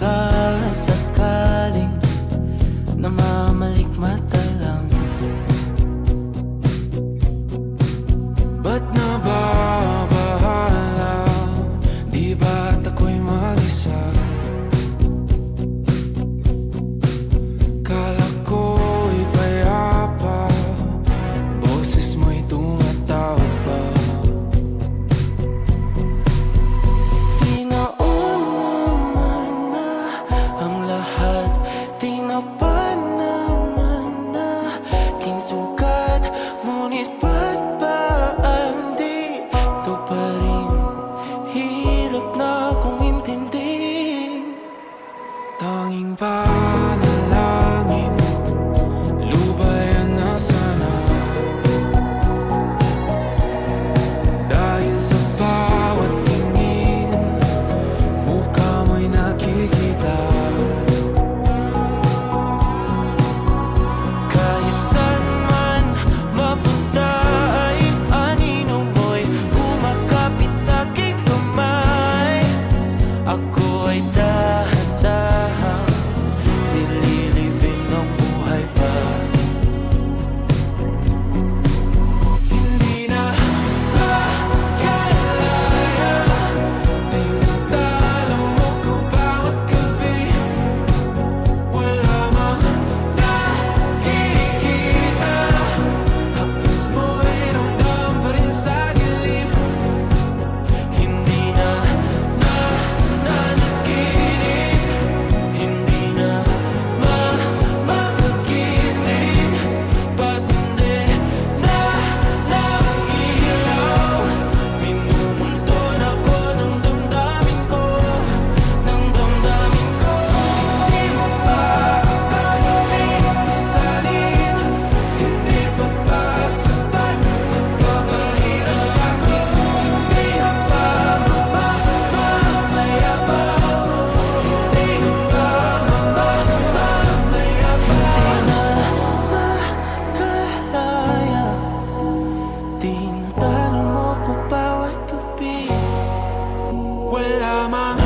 sakasakaling namamalikmata lang. Ba't nababahala? Di ba't ako'y mag-isa? Kala ko'y payapa, boses mo'y tumatawag pa. Di naman na ang lahat, di na pa naman na king sukat. Ngunit ba't ba ang dito pa rin? Hirap na kong intindihin. Tanging panalangin, lubayan na sana. Dahil sa bawat tingin, mukha mo'y nakikita. Kahit saan man mapunta ay anino mo'y kumakapit sa'king kamay. Ako ay dahan-dahan nililibing ng buhay pa. Hindi na makalaya, tinatalo mo ko bawat gabi. Wala mang nakikita, haplos mo'y ramdam pa rin sa dilim. Hindi na nanaginip, hindi na magising. Pasindi na ng ilaw, minumulton ako ng damdamin ko, ng damdamin ko. Hindi mo pa kailangan isalin, hindi pa ba sapat magpapahirap sa'kin? Hindi na ba mamamayabang? Hindi na ba mamamayabang? Makalaya, tinatalo mo ko bawat gabi. Wala mang